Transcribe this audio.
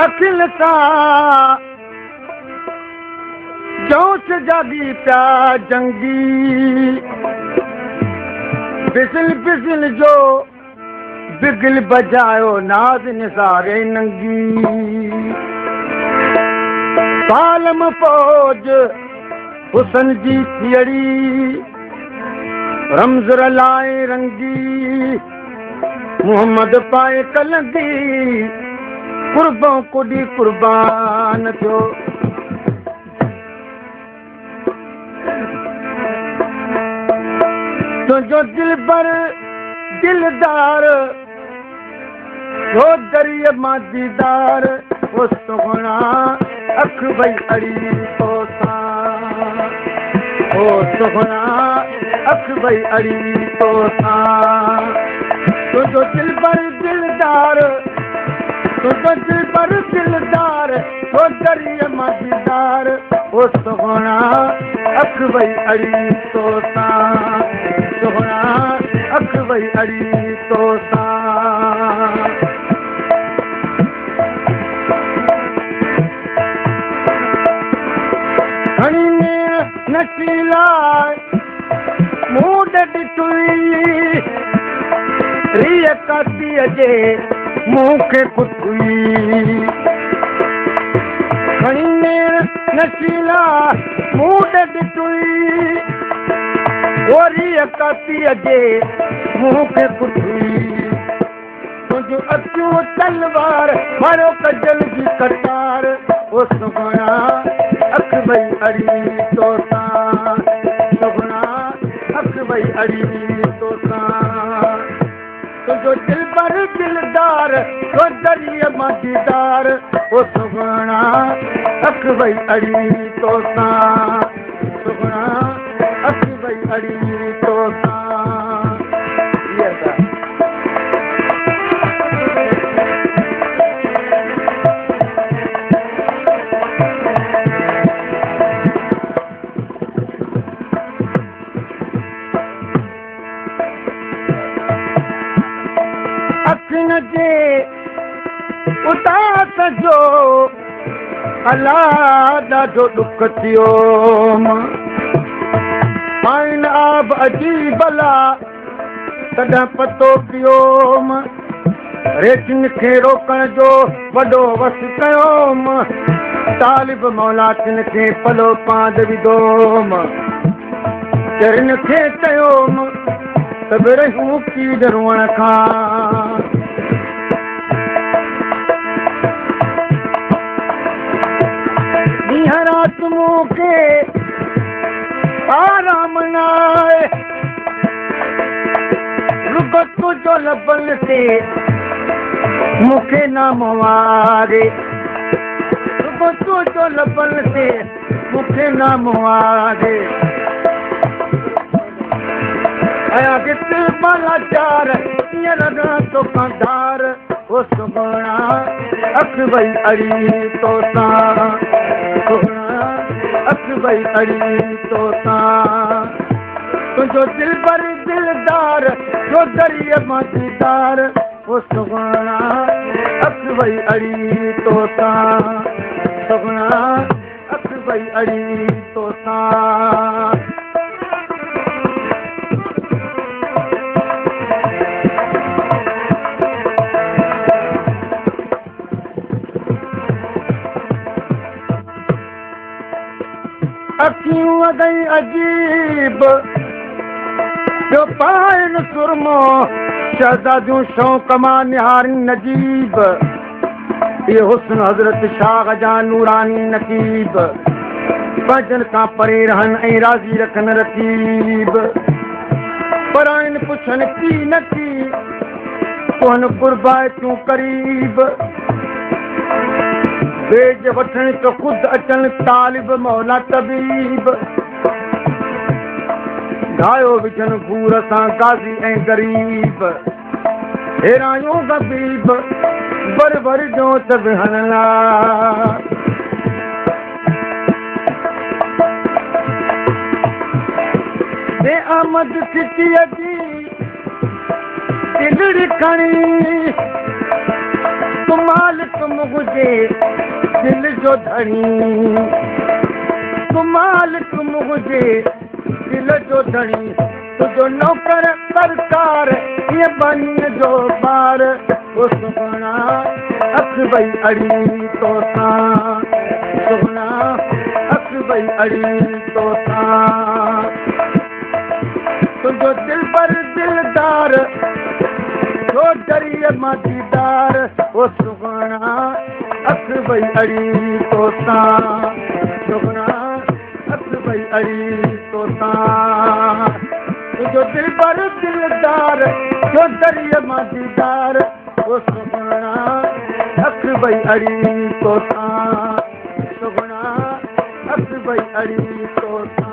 अखिल सां जोश जागी पिया जंगी बिजल बिजल जो बिगल बजायो नाज़ निसारे नंगी सालम फौज हुसन जी थियड़ी रमज़ रलाए रंगी मोहम्मद पाए कलंगी कुर्बों कुड़ी कुर्बान थियो तुझो दिलबर दिलदार जो दरिया मां दीदार वो सोहना अख भई अड़ी तो सा ओ सोहना अख भई अड़ी तो सा तुझो दिलबर दिलदार तुझो दिलबर दिलदार जो दरिया मां दीदार वो सोहना अख भई अड़ी तो सा सोहना अख भई अड़ी तो सा हणी में नशीला मूड ॾिठुई रिय कातीअ जे मुंह खे कुटुई हणी में नशीला मूड ॾिठुई रिय कातीअ जे मुंह खे कुटुई तुंहिंजूं अखियूं तलवार मारो कजल जी कटार ओ सुहिणा अख भई अड़ी तो सा सुहिणा अख भई अड़ी तो सा तुंहिंजो दिलबर दिलदार तो दरिया मां दीदार ओ सुहिणा अख भई अड़ी तो सा सुहिणा अख भई अड़ी तो सा अखियुनि जे उदास जो अला ॾाढो ॾुख थियो आइन आब अजीब अला तॾहिं पतो पियो रेतियुनि खे रोकण जो वॾो वस कयो तालिब मौला तिन खे पलो पांद विधो चरन खे चयो सभु रहूं कीड रुअण खां ॾींहं राति मूंखे आराम न आहे रुॻो तुंहिंजो लभण ते मूंखे नाम वारे रुॻो तुंहिंजो लभण ते मूंखे नाम वारे आया गित बाला चार हींअर तो कंधार ओ सुहिणा अख भई अड़ी तो सा सुहिणा अख भई अड़ी तो सा तुंहिंजो दिलबर दिलदार जो दरिया मां दीदार ओ सुहिणा अख भई अड़ी तो सा सुहिणा अख भई अड़ी तो सा अखियूं अगई अजीब जो पाइन सुरमो शहज़ादियूं शौक़ मां निहारिन नजीब ये हुस्न हज़रत शाह जा नूरानी नकीब पंजन खां परे रहन ऐं राज़ी रखन रकीब पर आइन पुछन की न की कोन कुर्बायतूं करीब बेज वठण तो खुद अचन तालिब मौला तबीब घायो विझन भूर सां गाज़ी ऐं गरीब हेरायूं गबीब बर बर जो सभु हनला दे आमद सिटीअ जी दिलड़ी खणी हुजे दिल जो धणी तूं मालिक हुजे दिल जो धणी तुंहिंजो नौकर सरकार ईअं बनीअ जो ॿार ओ सुहिणा अख भई अड़ी तोसां सुहिणा अख भई अड़ी तोसां तुंहिंजो दिल पर दिलदार जो दरिया मां दीदार ओ सुहिणा अख भई अड़ी तोसां सुहिणा अख भई अड़ी तोसां तुंहिंजो दिल पर दिलदार जो दरिया मां दीदार ओ सुहिणा अख भई अड़ी तोसां सुहिणा अख भई अड़ी तोसां